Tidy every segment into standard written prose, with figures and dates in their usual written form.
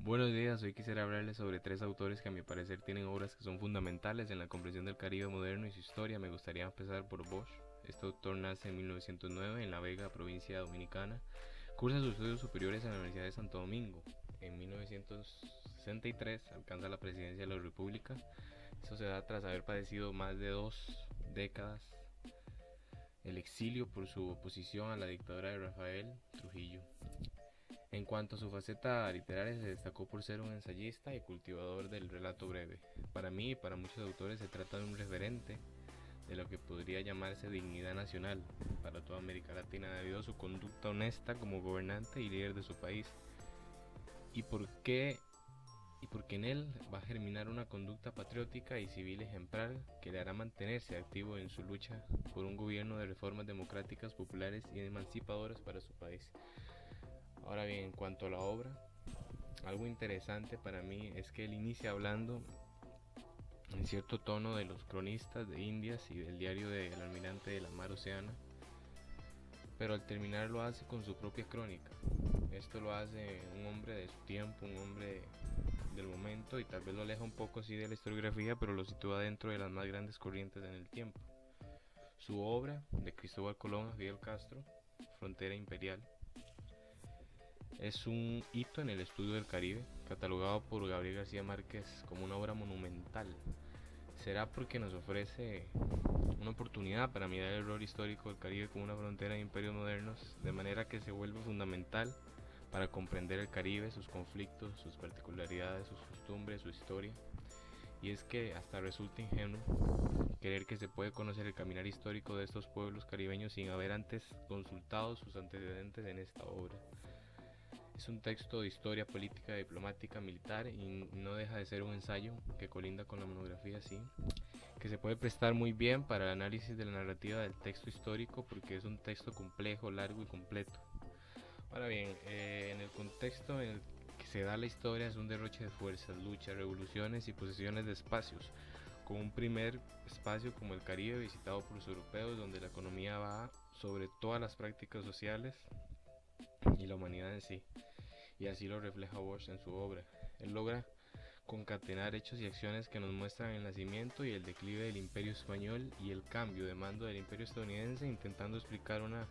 Buenos días, hoy quisiera hablarles sobre tres autores que a mi parecer tienen obras que son fundamentales en la comprensión del Caribe moderno y su historia. Me gustaría empezar por Bosch. Este autor nace en 1909 en La Vega, provincia dominicana. Cursa sus estudios superiores en la Universidad de Santo Domingo. En 1963 alcanza la presidencia de la República. Eso se da tras haber padecido más de 2 décadas el exilio por su oposición a la dictadura de Rafael Trujillo. En cuanto a su faceta literaria, se destacó por ser un ensayista y cultivador del relato breve. Para mí y para muchos autores se trata de un referente de lo que podría llamarse dignidad nacional para toda América Latina debido a su conducta honesta como gobernante y líder de su país. ¿Y por qué? Y porque en él va a germinar una conducta patriótica y civil ejemplar que le hará mantenerse activo en su lucha por un gobierno de reformas democráticas, populares y emancipadoras para su país. Ahora bien, en cuanto a la obra, algo interesante para mí es que él inicia hablando en cierto tono de los cronistas de Indias y del diario del almirante de la mar Océana, pero al terminar lo hace con su propia crónica. Esto lo hace un hombre de su tiempo, un hombre del momento, y tal vez lo aleja un poco así de la historiografía, pero lo sitúa dentro de las más grandes corrientes en el tiempo. Su obra, de Cristóbal Colón a Fidel Castro, Frontera Imperial, es un hito en el estudio del Caribe, catalogado por Gabriel García Márquez como una obra monumental. Será porque nos ofrece una oportunidad para mirar el rol histórico del Caribe como una frontera de imperios modernos, de manera que se vuelve fundamental para comprender el Caribe, sus conflictos, sus particularidades, sus costumbres, su historia. Y es que hasta resulta ingenuo creer que se puede conocer el caminar histórico de estos pueblos caribeños sin haber antes consultado sus antecedentes en esta obra. Es un texto de historia política, diplomática, militar y no deja de ser un ensayo que colinda con la monografía, sí, que se puede prestar muy bien para el análisis de la narrativa del texto histórico porque es un texto complejo, largo y completo. Ahora bien, en el contexto en el que se da la historia es un derroche de fuerzas, luchas, revoluciones y posesiones de espacios, con un primer espacio como el Caribe visitado por los europeos donde la economía va sobre todas las prácticas sociales y la humanidad en sí, y así lo refleja Bosch en su obra. Él logra concatenar hechos y acciones que nos muestran el nacimiento y el declive del imperio español y el cambio de mando del imperio estadounidense, intentando explicar una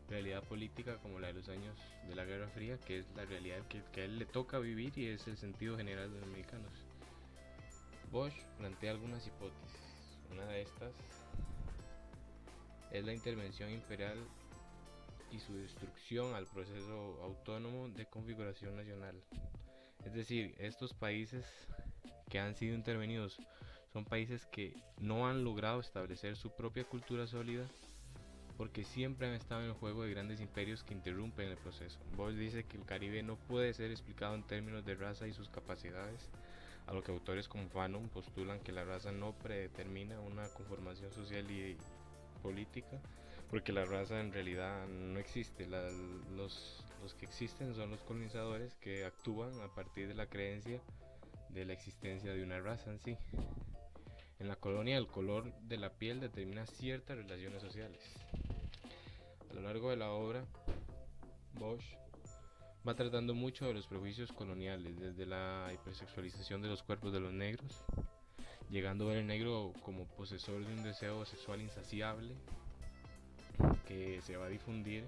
realidad política como la de los años de la Guerra Fría, que es la realidad que a él le toca vivir y es el sentido general de los mexicanos. Bosch plantea algunas hipótesis. Una de estas es la intervención imperial y su destrucción al proceso autónomo de configuración nacional. Es decir, estos países que han sido intervenidos son países que no han logrado establecer su propia cultura sólida porque siempre han estado en el juego de grandes imperios que interrumpen el proceso. Bosch dice que el Caribe no puede ser explicado en términos de raza y sus capacidades, a lo que autores como Fanon postulan que la raza no predetermina una conformación social y política, porque la raza en realidad no existe. Los que existen son los colonizadores que actúan a partir de la creencia de la existencia de una raza en sí. En la colonia el color de la piel determina ciertas relaciones sociales. A lo largo de la obra, Bosch va tratando mucho de los prejuicios coloniales, desde la hipersexualización de los cuerpos de los negros, llegando a ver el negro como posesor de un deseo sexual insaciable que se va a difundir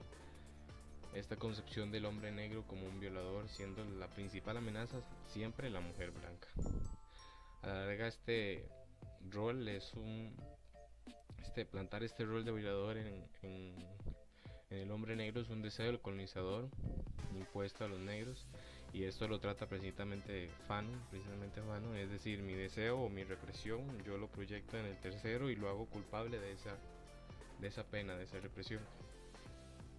esta concepción del hombre negro como un violador, siendo la principal amenaza siempre la mujer blanca. A la larga rol es un plantar este rol de violador en el hombre negro es un deseo del colonizador impuesto a los negros, y esto lo trata precisamente Fanon, es decir, mi deseo o mi represión yo lo proyecto en el tercero y lo hago culpable de esa pena, de esa represión.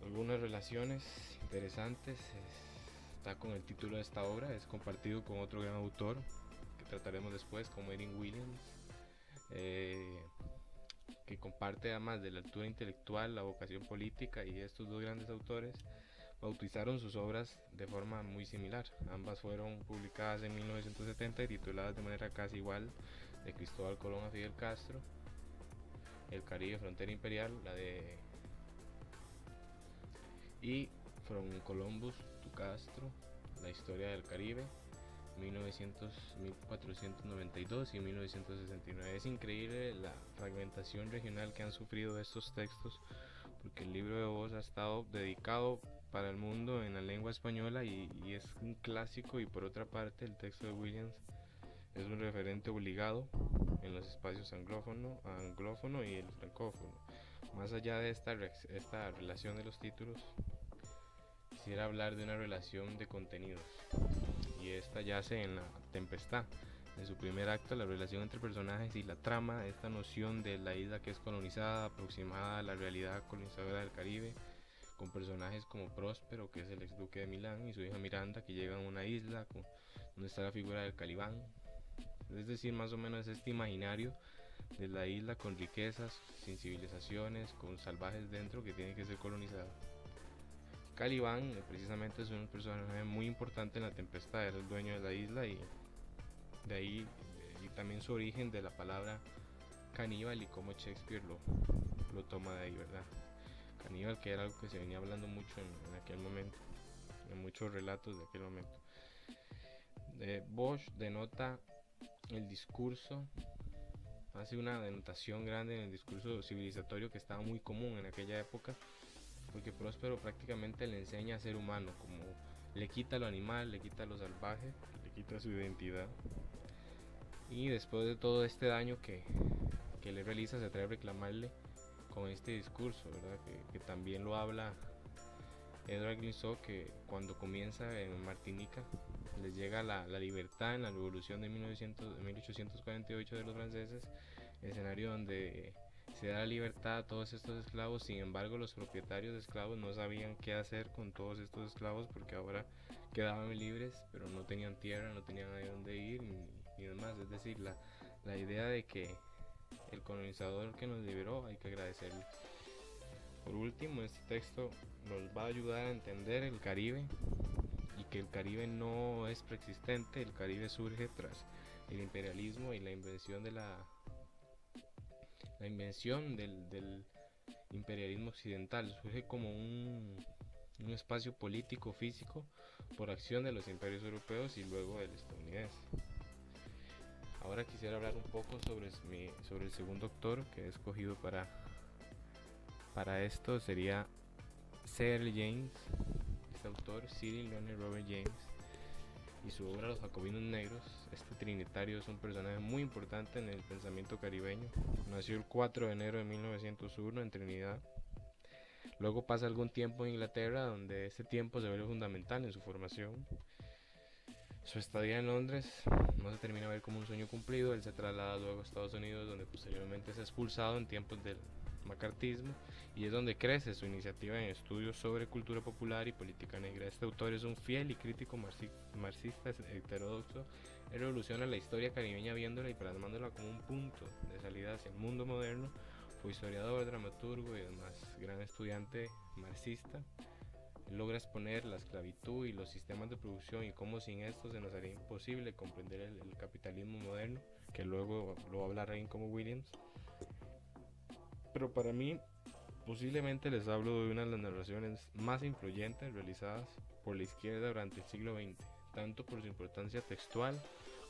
Algunas relaciones interesantes está con el título de esta obra, es compartido con otro gran autor que trataremos después como Erin Williams, eh, que comparte además de la altura intelectual la vocación política, y estos dos grandes autores bautizaron sus obras de forma muy similar. Ambas fueron publicadas en 1970 y tituladas de manera casi igual, de Cristóbal Colón a Fidel Castro, El Caribe, Frontera Imperial, y From Columbus to Castro, la historia del Caribe. 1492 y 1969. Es increíble la fragmentación regional que han sufrido estos textos, porque el libro de Voss ha estado dedicado para el mundo en la lengua española y es un clásico, y por otra parte el texto de Williams es un referente obligado en los espacios anglófono y el francófono. Más allá de esta relación de los títulos, quisiera hablar de una relación de contenidos, y esta yace en La Tempestad. En su primer acto, la relación entre personajes y la trama, esta noción de la isla que es colonizada, aproximada a la realidad colonizadora del Caribe, con personajes como Próspero, que es el ex duque de Milán, y su hija Miranda, que llegan a una isla donde está la figura del Calibán. Es decir, más o menos este imaginario de la isla con riquezas, sin civilizaciones, con salvajes dentro, que tiene que ser colonizada. Calibán precisamente es un personaje muy importante en La Tempestad, era el dueño de la isla, y de ahí y también su origen de la palabra caníbal y cómo Shakespeare lo toma de ahí, ¿verdad? Caníbal, que era algo que se venía hablando mucho en aquel momento, en muchos relatos de aquel momento. Bosch denota el discurso, hace una denotación grande en el discurso civilizatorio que estaba muy común en aquella época, porque Próspero prácticamente le enseña a ser humano, como le quita lo animal, le quita lo salvaje, le quita su identidad. Y después de todo este daño que le realiza, se atreve a reclamarle con este discurso, ¿verdad? Que también lo habla Edward Glissot, que cuando comienza en Martinica les llega la libertad en la revolución de 1848 de los franceses, escenario donde se da la libertad a todos estos esclavos. Sin embargo, los propietarios de esclavos no sabían qué hacer con todos estos esclavos, porque ahora quedaban libres, pero no tenían tierra, no tenían a dónde ir ni demás. Es decir, la idea de que el colonizador que nos liberó hay que agradecerle. Por último, este texto nos va a ayudar a entender el Caribe, y que el Caribe no es preexistente. El Caribe surge tras el imperialismo y la invención del imperialismo occidental. Surge como un espacio político físico por acción de los imperios europeos y luego del estadounidense. Ahora quisiera hablar un poco sobre el segundo autor que he escogido para esto. Sería C.L. James. Este autor, Cyril Leonard Robert James, y su obra Los Jacobinos Negros. Este trinitario es un personaje muy importante en el pensamiento caribeño. Nació el 4 de enero de 1901 en Trinidad. Luego pasa algún tiempo en Inglaterra, donde este tiempo se vuelve fundamental en su formación. Su estadía en Londres no se termina de ver como un sueño cumplido. Él se traslada luego a Estados Unidos, donde posteriormente es expulsado en tiempos del macartismo, y es donde crece su iniciativa en estudios sobre cultura popular y política negra. Este autor es un fiel y crítico marxista heterodoxo. Él revoluciona la historia caribeña viéndola y plasmándola como un punto de salida hacia el mundo moderno. Fue historiador, dramaturgo y además gran estudiante marxista. Logra exponer la esclavitud y los sistemas de producción, y cómo sin esto se nos haría imposible comprender el capitalismo moderno, que luego lo va a hablar alguien como Williams. Pero para mí, posiblemente les hablo de una de las narraciones más influyentes realizadas por la izquierda durante el siglo XX, tanto por su importancia textual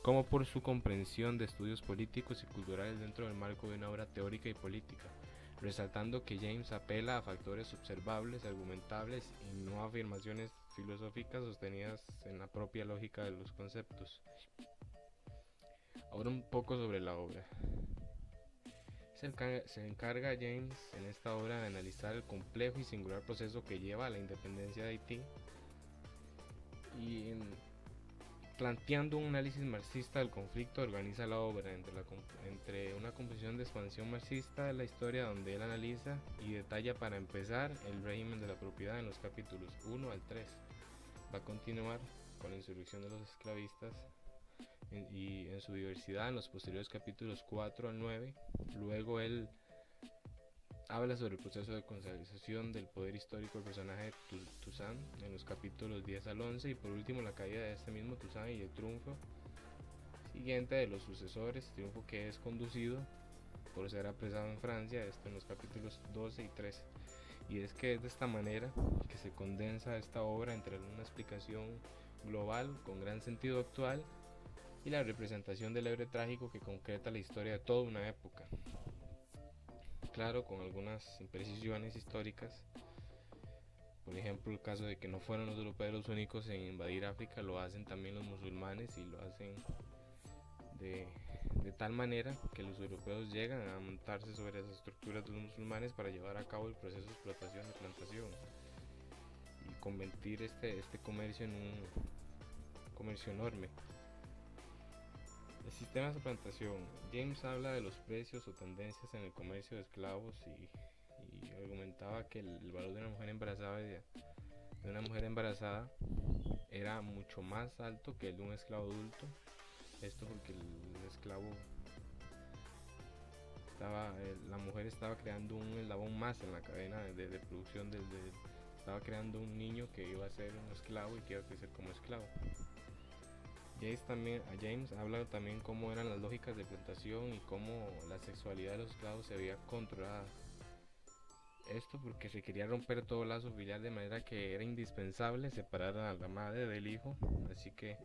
como por su comprensión de estudios políticos y culturales dentro del marco de una obra teórica y política, resaltando que James apela a factores observables, argumentables, y no a afirmaciones filosóficas sostenidas en la propia lógica de los conceptos. Ahora un poco sobre la obra. Se encarga James en esta obra de analizar el complejo y singular proceso que lleva a la independencia de Haití, y planteando un análisis marxista del conflicto, organiza la obra entre una composición de expansión marxista de la historia, donde él analiza y detalla, para empezar, el régimen de la propiedad en los capítulos 1 al 3. Va a continuar con la insurrección de los esclavistas y en su diversidad en los posteriores capítulos 4 al 9. Luego él habla sobre el proceso de consolidación del poder histórico del personaje Toussaint en los capítulos 10 al 11, y por último la caída de este mismo Toussaint y el triunfo siguiente de los sucesores, triunfo que es conducido por ser apresado en Francia, esto en los capítulos 12 y 13. Y es que es de esta manera que se condensa esta obra, entre una explicación global con gran sentido actual y la representación del héroe trágico que concreta la historia de toda una época. Claro, con algunas imprecisiones históricas. Por ejemplo, el caso de que no fueron los europeos los únicos en invadir África, lo hacen también los musulmanes y lo hacen de tal manera que los europeos llegan a montarse sobre las estructuras de los musulmanes para llevar a cabo el proceso de explotación de plantación y convertir este comercio en un comercio enorme. El sistema de plantación. James habla de los precios o tendencias en el comercio de esclavos y argumentaba que el valor de una mujer embarazada era mucho más alto que el de un esclavo adulto. Esto porque el esclavo la mujer estaba creando un eslabón más en la cadena de producción estaba creando un niño que iba a ser un esclavo y que iba a crecer como esclavo. James habla también cómo eran las lógicas de plantación y cómo la sexualidad de los esclavos se veía controlada. Esto porque se quería romper todo lazo filial de manera que era indispensable separar a la madre del hijo, así que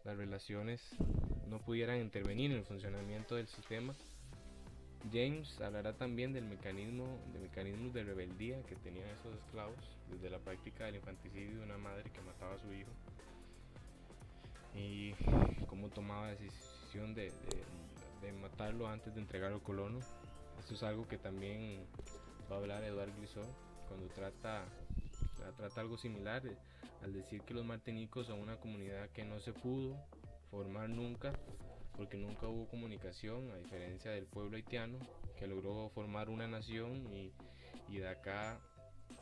las relaciones no pudieran intervenir en el funcionamiento del sistema. James hablará también de mecanismos de rebeldía que tenían esos esclavos, desde la práctica del infanticidio de una madre que mataba a su hijo y cómo tomaba la decisión de matarlo antes de entregarlo al colono. Esto es algo que también va a hablar Edouard Glissot cuando trata algo similar, al decir que los martinicos son una comunidad que no se pudo formar nunca porque nunca hubo comunicación, a diferencia del pueblo haitiano que logró formar una nación, y de acá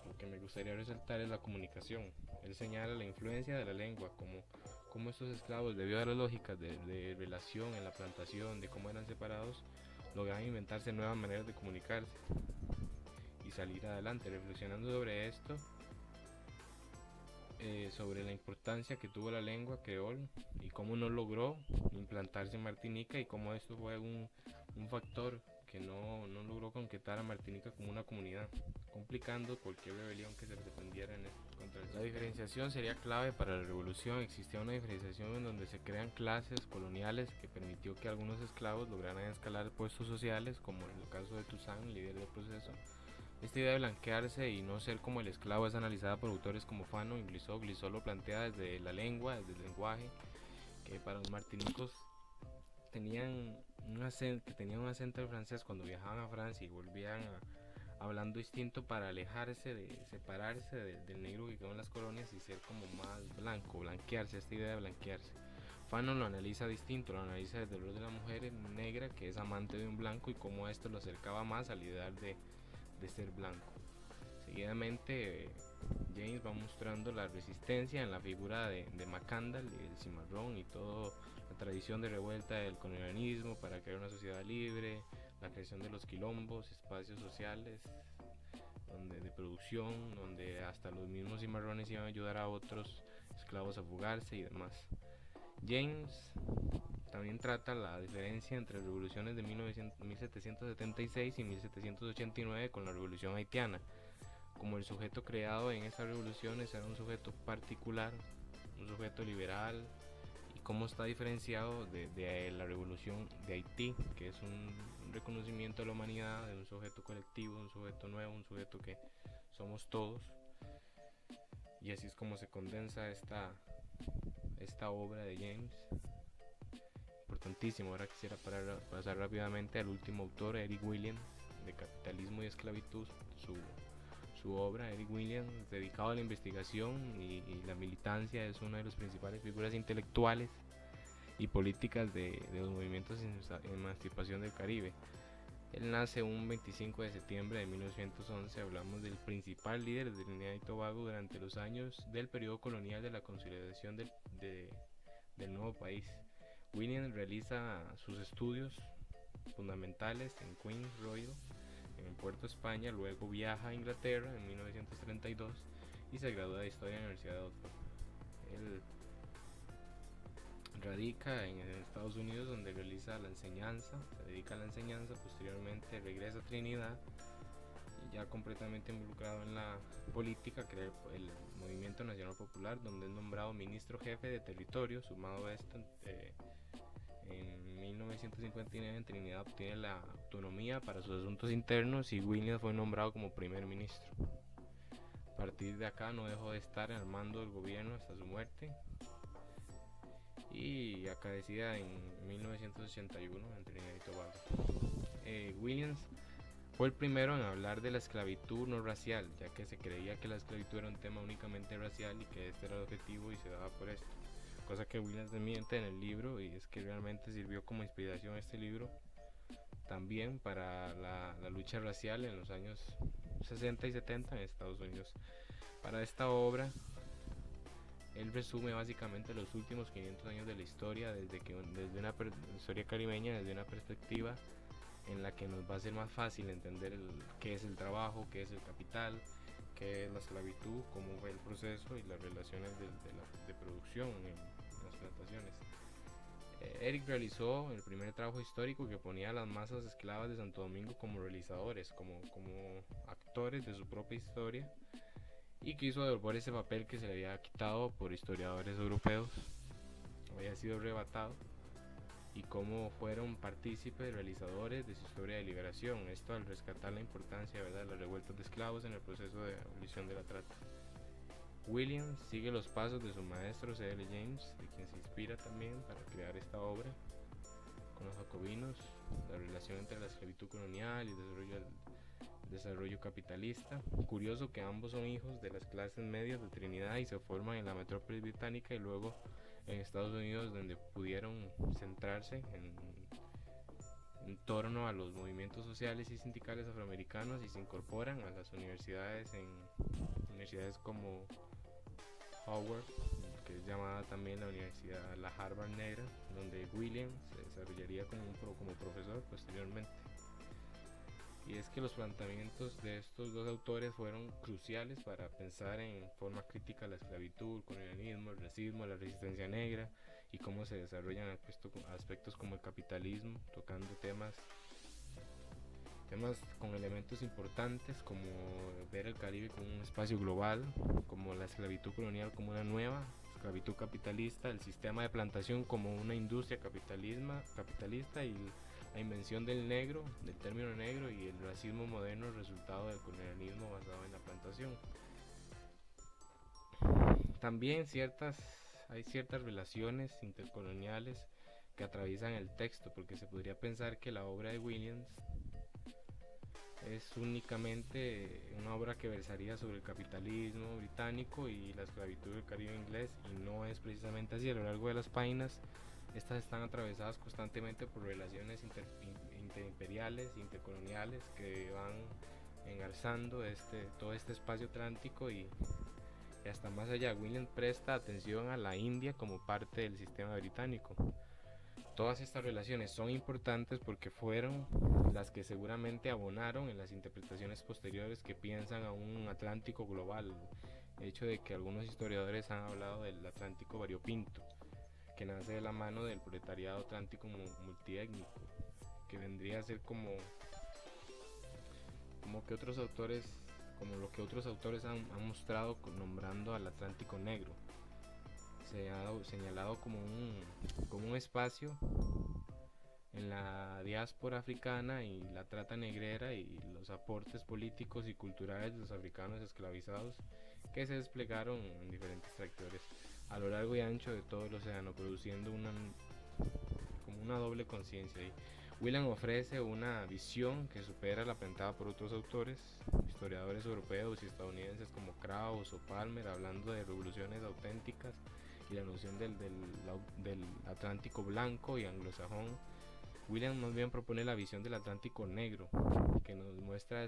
lo que me gustaría resaltar es la comunicación. Él señala la influencia de la lengua, como estos esclavos, debido a las lógicas de relación en la plantación, de cómo eran separados, lograban inventarse nuevas maneras de comunicarse y salir adelante. Reflexionando sobre esto, sobre la importancia que tuvo la lengua creol y cómo no logró implantarse en Martinica, y cómo esto fue un factor que no logró concretar a Martinica como una comunidad, complicando cualquier rebelión que se defendiera contra el sistema. La diferenciación sería clave para la revolución. Existía una diferenciación en donde se crean clases coloniales que permitió que algunos esclavos lograran escalar puestos sociales, como en el caso de Toussaint, líder del proceso. Esta idea de blanquearse y no ser como el esclavo es analizada por autores como Fanon y Glissot. Glissot lo plantea desde la lengua, desde el lenguaje, que para los martinicos tenían un acento francés cuando viajaban a Francia y volvían hablando distinto para separarse del negro que quedó en las colonias y ser como más blanco, blanquearse, esta idea de blanquearse. Fanon lo analiza distinto, lo analiza desde el rol de la mujer negra que es amante de un blanco y cómo esto lo acercaba más al ideal de ser blanco. Seguidamente James va mostrando la resistencia en la figura de Macandal, el cimarrón y toda la tradición de revuelta del colonialismo para crear una sociedad libre, la creación de los quilombos, espacios sociales de producción, donde hasta los mismos cimarrones iban a ayudar a otros esclavos a fugarse y demás. James también trata la diferencia entre revoluciones de 1776 y 1789 con la revolución haitiana. Como el sujeto creado en estas revoluciones era un sujeto particular, un sujeto liberal, y cómo está diferenciado de la revolución de Haití, que es un reconocimiento de la humanidad, de un sujeto colectivo, un sujeto nuevo, un sujeto que somos todos. Y así es como se condensa esta obra de James. Importantísimo. Ahora quisiera pasar rápidamente al último autor, Eric Williams, de Capitalismo y Esclavitud. Su obra, Eric Williams, dedicado a la investigación y la militancia, es una de las principales figuras intelectuales y políticas de los movimientos de emancipación del Caribe. Él nace un 25 de septiembre de 1911. Hablamos del principal líder de Trinidad y Tobago durante los años del periodo colonial de la consolidación del nuevo país. Williams realiza sus estudios fundamentales en Queen's Royal, en Puerto España. Luego viaja a Inglaterra en 1932 y se gradúa de Historia en la Universidad de Oxford. Él radica en Estados Unidos, donde realiza la enseñanza, se dedica a la enseñanza. Posteriormente regresa a Trinidad, ya completamente involucrado en la política, crea el Movimiento Nacional Popular, donde es nombrado ministro jefe de territorio. Sumado a esto, en 1959 en Trinidad obtiene la autonomía para sus asuntos internos y Williams fue nombrado como primer ministro. A partir de acá no dejó de estar al mando del gobierno hasta su muerte, y acaecida en 1981 en Trinidad y Tobago. Williams fue el primero en hablar de la esclavitud no racial, ya que se creía que la esclavitud era un tema únicamente racial y que este era el objetivo y se daba por esto. Cosa que Williams desmiente en el libro, y es que realmente sirvió como inspiración este libro también para la lucha racial en los años 60 y 70 en Estados Unidos. Para esta obra, él resume básicamente los últimos 500 años de la historia, desde una historia caribeña, desde una perspectiva en la que nos va a ser más fácil entender qué es el trabajo, qué es el capital, qué es la esclavitud, cómo fue el proceso y las relaciones de producción en las plantaciones. Eric realizó el primer trabajo histórico que ponía a las masas esclavas de Santo Domingo como realizadores, como actores de su propia historia, y quiso devolver ese papel que se le había quitado por historiadores europeos, había sido arrebatado, y cómo fueron partícipes realizadores de su historia de liberación. Esto al rescatar la importancia, ¿verdad?, de las revueltas de esclavos en el proceso de abolición de la trata. Williams sigue los pasos de su maestro C.L. James, de quien se inspira también para crear esta obra con los jacobinos, la relación entre la esclavitud colonial y el desarrollo capitalista. Curioso que ambos son hijos de las clases medias de Trinidad y se forman en la metrópoli británica y luego en Estados Unidos, donde pudieron centrarse en torno a los movimientos sociales y sindicales afroamericanos, y se incorporan a las universidades como Howard, que es llamada también la Harvard Negra, donde Williams se desarrollaría como profesor posteriormente. Y es que los planteamientos de estos dos autores fueron cruciales para pensar en forma crítica la esclavitud, el colonialismo, el racismo, la resistencia negra, y cómo se desarrollan aspectos como el capitalismo, tocando temas con elementos importantes como ver el Caribe como un espacio global, como la esclavitud colonial como una nueva esclavitud capitalista, el sistema de plantación como una industria capitalista, y la invención del término negro, y el racismo moderno, resultado del colonialismo basado en la plantación. También hay ciertas relaciones intercoloniales que atraviesan el texto, porque se podría pensar que la obra de Williams es únicamente una obra que versaría sobre el capitalismo británico y la esclavitud del Caribe inglés, y no es precisamente así. A lo largo de las páginas, estas están atravesadas constantemente por relaciones interimperiales, intercoloniales, que van engarzando todo este espacio atlántico y hasta más allá. Williams presta atención a la India como parte del sistema británico. Todas estas relaciones son importantes porque fueron las que seguramente abonaron en las interpretaciones posteriores que piensan a un Atlántico global. El hecho de que algunos historiadores han hablado del Atlántico variopinto, que nace de la mano del proletariado atlántico multiétnico, que vendría a ser como que otros autores, como lo que otros autores han mostrado nombrando al Atlántico negro, señalado como un espacio en la diáspora africana y la trata negrera y los aportes políticos y culturales de los africanos esclavizados que se desplegaron en diferentes trayectorias a lo largo y ancho de todo el océano, produciendo una doble conciencia. Williams ofrece una visión que supera la planteada por otros autores, historiadores europeos y estadounidenses como Krauss o Palmer, hablando de revoluciones auténticas y la noción del Atlántico blanco y anglosajón. Williams más bien propone la visión del Atlántico negro, que nos muestra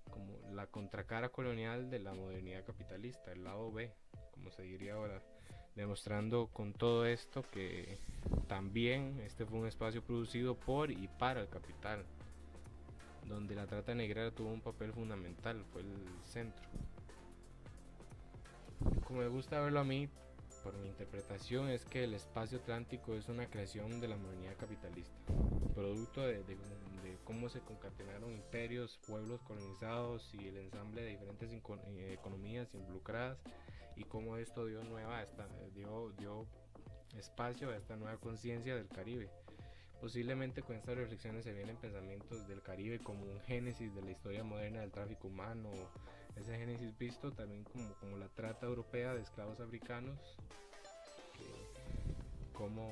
como la contracara colonial de la modernidad capitalista, el lado B, como se diría ahora, demostrando con todo esto que también este fue un espacio producido por y para el capital, donde la trata negra tuvo un papel fundamental, fue el centro. Como me gusta verlo a mí, por mi interpretación, es que el espacio atlántico es una creación de la modernidad capitalista, producto de cómo se concatenaron imperios, pueblos colonizados y el ensamble de diferentes economías involucradas, y cómo esto dio espacio a esta nueva conciencia del Caribe. Posiblemente con estas reflexiones se vienen pensamientos del Caribe como un génesis de la historia moderna del tráfico humano, ese génesis visto también como la trata europea de esclavos africanos, como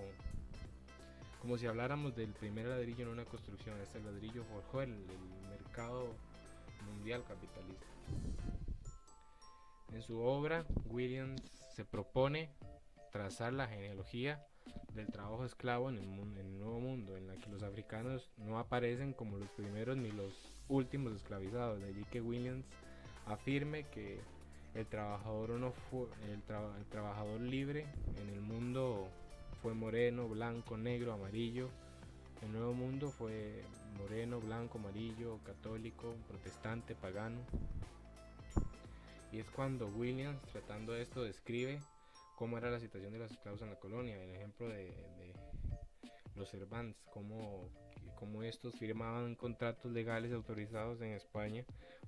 si habláramos del primer ladrillo en una construcción. Este ladrillo forjó el mercado mundial capitalista. En su obra, Williams se propone trazar la genealogía del trabajo esclavo en el Nuevo Mundo, en la que los africanos no aparecen como los primeros ni los últimos esclavizados. De allí que Williams afirme que el trabajador libre en el mundo fue moreno, blanco, negro, amarillo. El Nuevo Mundo fue moreno, blanco, amarillo, católico, protestante, pagano. Y es cuando Williams, tratando esto, describe cómo era la situación de los esclavos en la colonia. El ejemplo de los servants, cómo estos firmaban contratos legales autorizados en España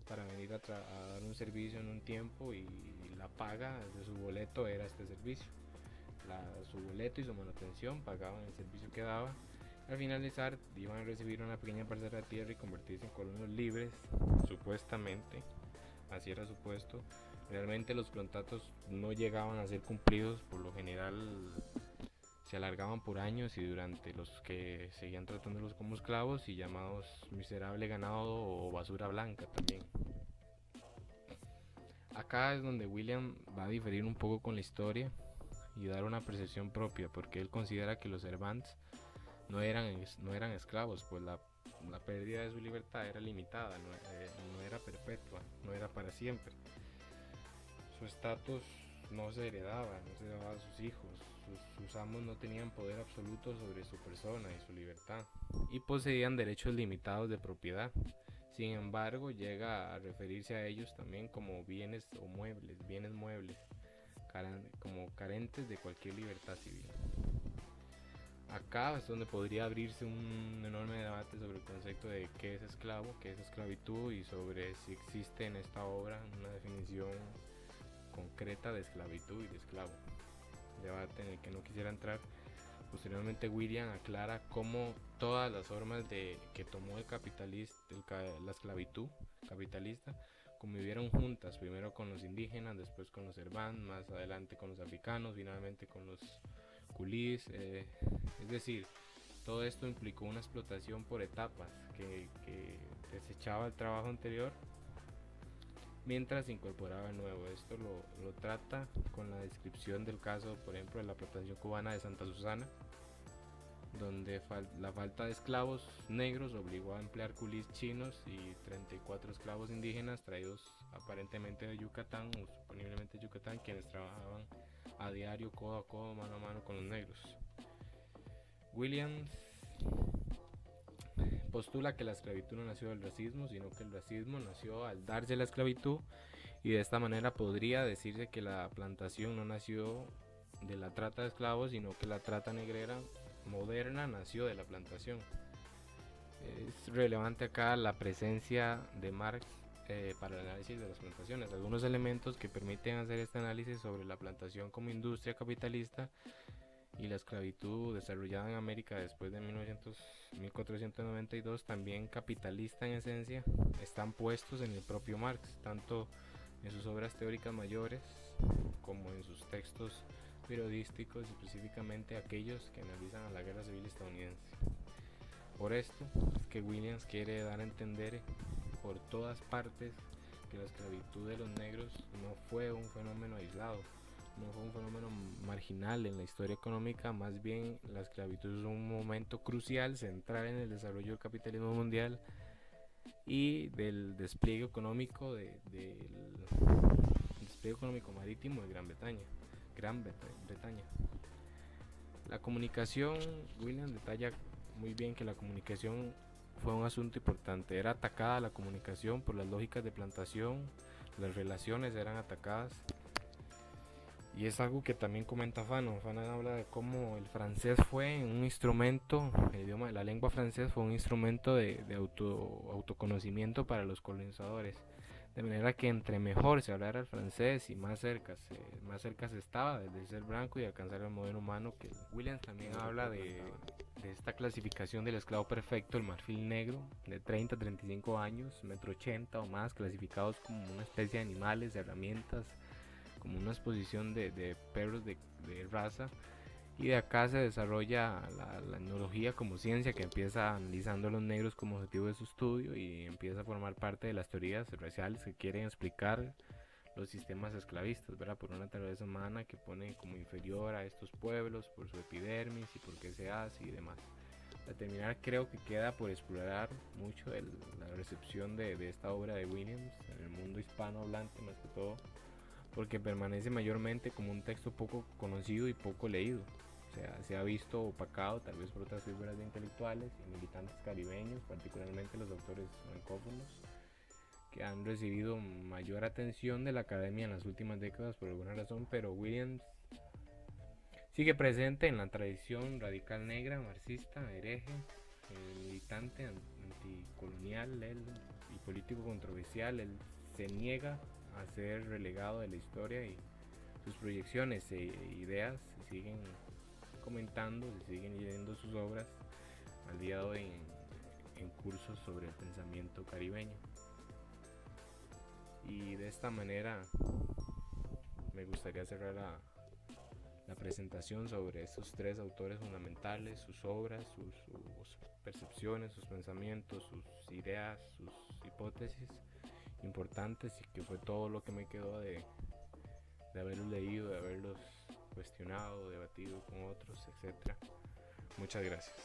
para venir a dar un servicio en un tiempo, y la paga de su boleto era este servicio. Su boleto y su manutención pagaban el servicio que daba. Al finalizar iban a recibir una pequeña parcela de tierra y convertirse en colonos libres, supuestamente. Así era supuesto. Realmente los contratos no llegaban a ser cumplidos, por lo general se alargaban por años, y durante los que seguían tratándolos como esclavos y llamados miserable ganado o basura blanca también. Acá es donde William va a diferir un poco con la historia y dar una percepción propia, porque él considera que los servants no eran esclavos, pues la pérdida de su libertad era limitada, no era perpetua, no era para siempre. Su estatus no se heredaba a sus hijos, sus amos no tenían poder absoluto sobre su persona y su libertad, y poseían derechos limitados de propiedad. Sin embargo, llega a referirse a ellos también como bienes muebles, como carentes de cualquier libertad civil. Acá es donde podría abrirse un enorme debate sobre el concepto de qué es esclavo, qué es esclavitud, y sobre si existe en esta obra una definición concreta de esclavitud y de esclavo. Debate en el que no quisiera entrar. Posteriormente William aclara cómo todas las formas que tomó la esclavitud capitalista convivieron juntas, primero con los indígenas, después con los servants, más adelante con los africanos, finalmente con los culís. Es decir, todo esto implicó una explotación por etapas que desechaba el trabajo anterior mientras incorporaba el nuevo. Esto lo trata con la descripción del caso, por ejemplo, de la plantación cubana de Santa Susana, donde la falta de esclavos negros obligó a emplear culís chinos y 34 esclavos indígenas traídos aparentemente de Yucatán, o suponiblemente Yucatán, quienes trabajaban a diario, codo a codo, mano a mano con los negros. Williams postula que la esclavitud no nació del racismo, sino que el racismo nació al darse la esclavitud, y de esta manera podría decirse que la plantación no nació de la trata de esclavos, sino que la trata negrera moderna nació de la plantación. Es relevante acá la presencia de Marx para el análisis de las plantaciones. Algunos elementos que permiten hacer este análisis sobre la plantación como industria capitalista y la esclavitud desarrollada en América después de 1492, también capitalista en esencia, están puestos en el propio Marx, tanto en sus obras teóricas mayores como en sus textos periodísticos, específicamente aquellos que analizan a la guerra civil estadounidense. Por esto es que Williams quiere dar a entender por todas partes que la esclavitud de los negros no fue un fenómeno aislado, no fue un fenómeno marginal en la historia económica. Más bien la esclavitud es un momento crucial, central en el desarrollo del capitalismo mundial y del despliegue económico marítimo de Gran Bretaña. La comunicación, William detalla muy bien que la comunicación fue un asunto importante. Era atacada la comunicación por las lógicas de plantación, las relaciones eran atacadas, Y es algo que también comenta Fanon. Fanon habla de cómo el francés fue un instrumento, el idioma de la lengua francés fue un instrumento de autoconocimiento para los colonizadores. De manera que entre mejor se hablara el francés y más cerca se estaba de ser blanco y alcanzar el modelo humano. Que Williams también habla de esta clasificación del esclavo perfecto, el marfil negro, de 30 a 35 años, 1,80 m o más, clasificados como una especie de animales, de herramientas, como una exposición de perros de raza. Y de acá se desarrolla la etnología como ciencia, que empieza analizando a los negros como objetivo de su estudio y empieza a formar parte de las teorías raciales que quieren explicar los sistemas esclavistas, ¿verdad? Por una naturaleza humana que pone como inferior a estos pueblos, por su epidermis y por qué se hace y demás. Para terminar, creo que queda por explorar mucho la recepción de esta obra de Williams en el mundo hispanohablante, más que todo, porque permanece mayormente como un texto poco conocido y poco leído. O sea, se ha visto opacado tal vez por otras figuras de intelectuales y militantes caribeños, particularmente los autores francófonos, que han recibido mayor atención de la academia en las últimas décadas por alguna razón, pero Williams sigue presente en la tradición radical negra, marxista, hereje, militante anticolonial y político controversial. Él se niega a ser relegado de la historia y sus proyecciones e ideas se siguen comentando, se siguen leyendo sus obras al día de hoy en cursos sobre el pensamiento caribeño. Y de esta manera me gustaría cerrar la presentación sobre estos tres autores fundamentales, sus obras, sus percepciones, sus pensamientos, sus ideas, sus hipótesis importantes, y que fue todo lo que me quedó de haberlos leído, de haberlos cuestionado, debatido con otros, etc. Muchas gracias.